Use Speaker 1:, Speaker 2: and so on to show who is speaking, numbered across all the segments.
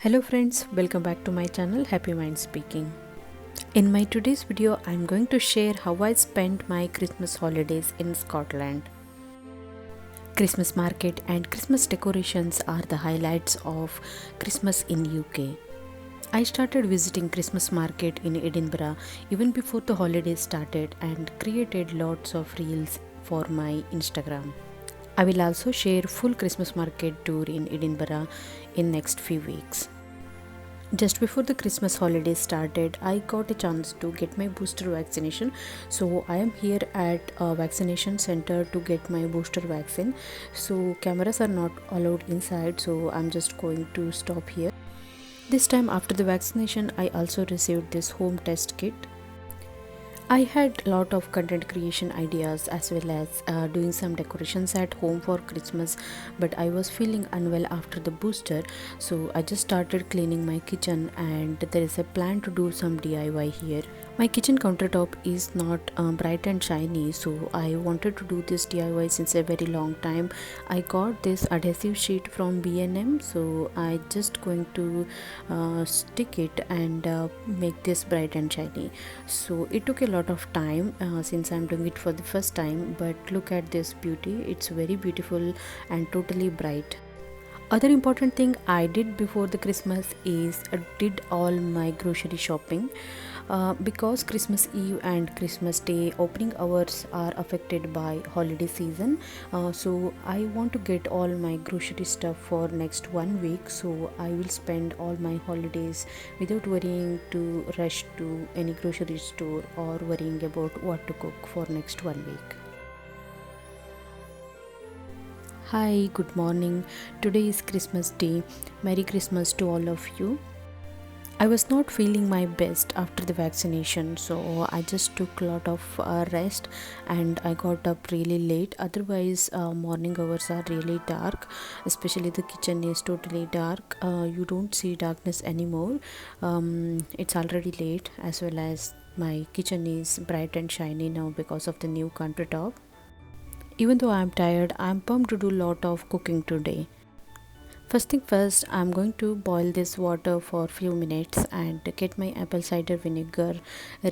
Speaker 1: Hello friends, welcome back to my channel Happy Mind Speaking. In my today's video, I'm going to share how I spent my Christmas holidays in Scotland. Christmas market and Christmas decorations are the highlights of Christmas in UK. I started visiting Christmas market in Edinburgh even before the holidays started and created lots of reels for my Instagram. I will also share full Christmas market tour in Edinburgh in next few weeks. Just before the Christmas holidays started, I got a chance to get my booster vaccination. So I am here at a vaccination center to get my booster vaccine. So cameras are not allowed inside, so I'm just going to stop here. This time after the vaccination, I also received this home test kit. I had a lot of content creation ideas as well as doing some decorations at home for Christmas, but I was feeling unwell after the booster, so I just started cleaning my kitchen and there is a plan to do some DIY here. My kitchen countertop is not bright and shiny, so I wanted to do this DIY since a very long time. I got this adhesive sheet from B&M, so I just going to stick it and make this bright and shiny. So it took a lot of time since I'm doing it for the first time, but look at this beauty. It's very beautiful and totally bright. Other important thing I did before the Christmas is did all my grocery shopping because Christmas Eve and Christmas Day opening hours are affected by holiday season. So I want to get all my grocery stuff for next 1 week, so I will spend all my holidays without worrying to rush to any grocery store or worrying about what to cook for next 1 week. Hi, good morning. Today is Christmas Day. Merry Christmas to all of you. I was not feeling my best after the vaccination, so I just took a lot of rest and I got up really late. Otherwise, morning hours are really dark, especially the kitchen is totally dark. You don't see darkness anymore. It's already late, as well as my kitchen is bright and shiny now because of the new countertop. Even though I'm tired, I'm pumped to do a lot of cooking today. First thing first, I'm going to boil this water for few minutes and get my apple cider vinegar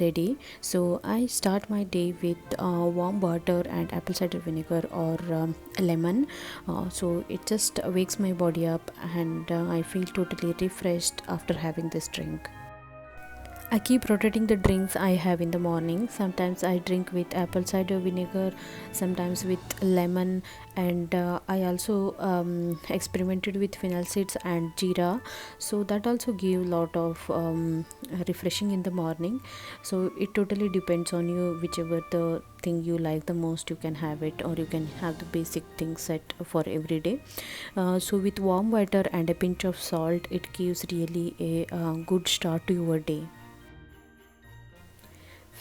Speaker 1: ready. So I start my day with warm water and apple cider vinegar or lemon. So it just wakes my body up and I feel totally refreshed after having this drink. I keep rotating the drinks I have in the morning. Sometimes I drink with apple cider vinegar, sometimes with lemon, and I also experimented with fennel seeds and jeera. So that also give lot of refreshing in the morning. So it totally depends on you, whichever the thing you like the most, you can have it, or you can have the basic things set for every day. So with warm water and a pinch of salt, it gives really a good start to your day.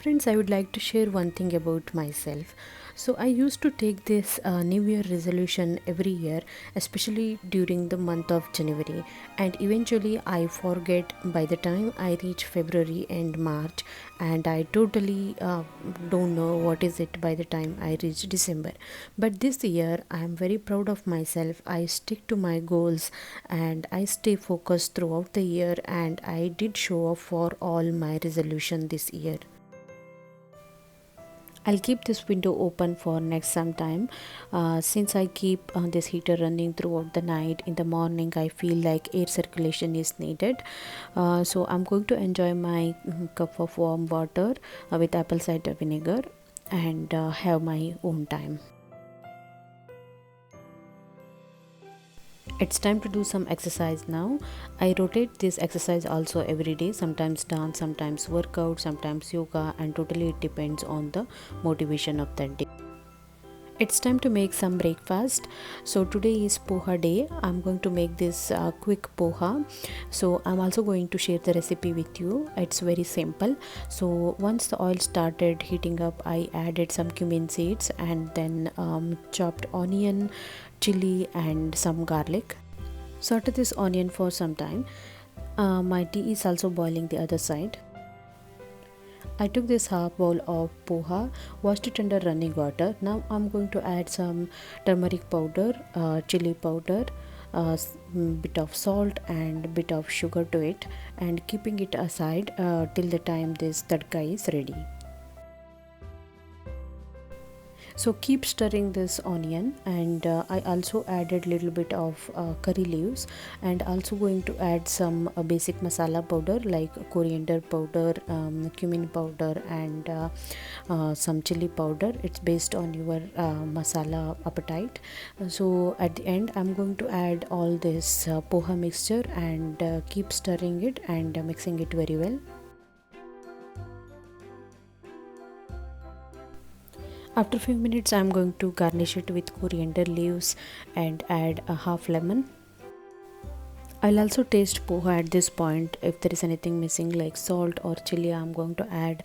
Speaker 1: Friends, I would like to share one thing about myself. So, I used to take this New Year resolution every year, especially during the month of January, and eventually I forget by the time I reach February and March, and I totally don't know what is it by the time I reach December. But this year, I am very proud of myself. I stick to my goals and I stay focused throughout the year, and I did show up for all my resolution this year. I'll keep this window open for next some time since I keep this heater running throughout the night. In the morning I feel like air circulation is needed, so I'm going to enjoy my cup of warm water with apple cider vinegar and have my own time. It's time to do some exercise now. I rotate this exercise also every day, sometimes dance, sometimes workout, sometimes yoga, and totally it depends on the motivation of that day. It's time to make some breakfast. So today is poha day. I'm going to make this quick poha. So I'm also going to share the recipe with you. It's very simple. So once the oil started heating up, I added some cumin seeds and then chopped onion, chili and some garlic. Sauteed this onion for some time. My tea is also boiling the other side. I took this half bowl of poha, washed it under running water. Now I'm going to add some turmeric powder, chili powder, bit of salt and bit of sugar to it, and keeping it aside till the time this tadka is ready. So keep stirring this onion, and I also added little bit of curry leaves, and also going to add some basic masala powder like coriander powder, cumin powder, and some chili powder. It's based on your masala appetite. So at the end I'm going to add all this poha mixture, and keep stirring it and mixing it very well. After a few minutes I'm going to garnish it with coriander leaves and add a half lemon. I'll also taste poha at this point. If there is anything missing like salt or chili, I'm going to add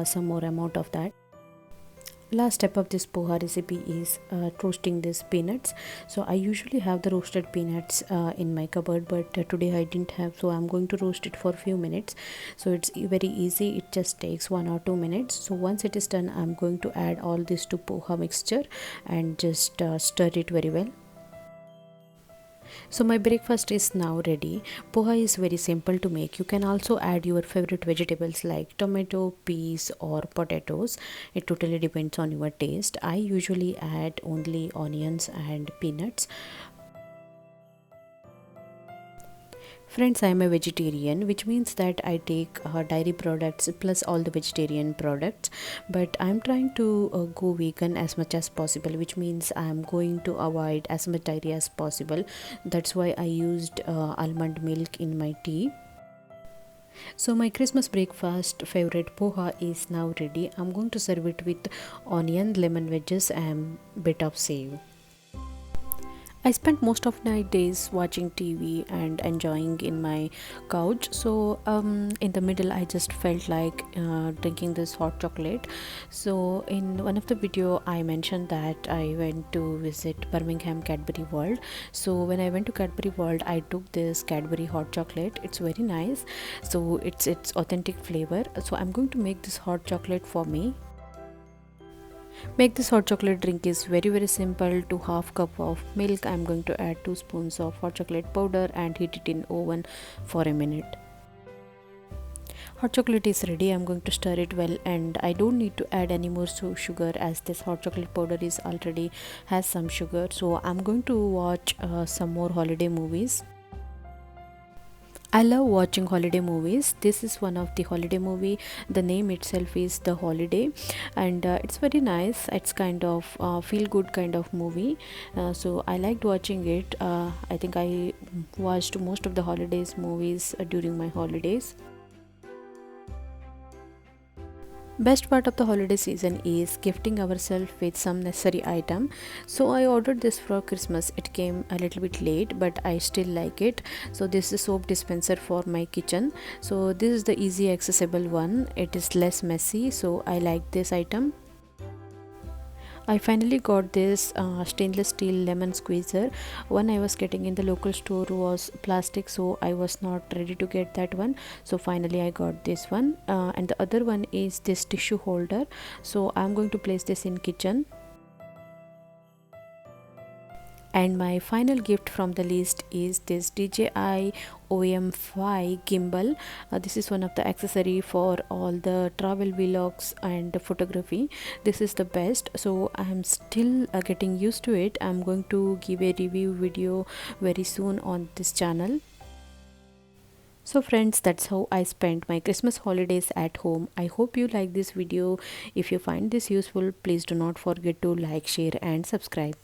Speaker 1: some more amount of that. Last step of this poha recipe is roasting these peanuts. So I usually have the roasted peanuts in my cupboard, but today I didn't have, so I'm going to roast it for a few minutes. So it's very easy, it just takes 1 or 2 minutes. So once it is done, I'm going to add all this to poha mixture and just stir it very well. So my breakfast is now ready. Poha is very simple to make. You can also add your favorite vegetables like tomato, peas or potatoes. It totally depends on your taste. I usually add only onions and peanuts. Friends, I am a vegetarian, which means that I take dairy products plus all the vegetarian products, but I'm trying to go vegan as much as possible, which means I'm going to avoid as much dairy as possible. That's why I used almond milk in my tea. So my Christmas breakfast favorite poha is now ready. I'm going to serve it with onion, lemon wedges and bit of save. I spent most of my days watching TV and enjoying in my couch. So in the middle, I just felt like drinking this hot chocolate. So in one of the video, I mentioned that I went to visit Birmingham Cadbury World. So when I went to Cadbury World, I took this Cadbury hot chocolate. It's very nice. So it's authentic flavor. So I'm going to make this hot chocolate for me. Make this hot chocolate drink is very simple. To half cup of milk, I'm going to add 2 spoons of hot chocolate powder and heat it in oven for a minute. Hot chocolate is ready. I'm going to stir it well, and I don't need to add any more sugar as this hot chocolate powder is already has some sugar. So I'm going to watch some more holiday movies. I love watching holiday movies. This is one of the holiday movie. The name itself is The Holiday, and it's very nice. It's kind of feel good kind of movie. So I liked watching it. I think I watched most of the holidays movies during my holidays. Best part of the holiday season is gifting ourselves with some necessary item. So I ordered this for Christmas. It came a little bit late, but I still like it. So this is soap dispenser for my kitchen. So this is the easy accessible one. It is less messy, so I like this item. I finally got this stainless steel lemon squeezer. One I was getting in the local store was plastic, so I was not ready to get that one. So finally I got this one, and the other one is this tissue holder. So I'm going to place this in kitchen. And my final gift from the list is this DJI OM5 gimbal. This is one of the accessory for all the travel vlogs and photography. This is the best. So I am still getting used to it. I'm going to give a review video very soon on this channel. So friends, that's how I spent my Christmas holidays at home. I hope you like this video. If you find this useful, please do not forget to like, share and subscribe.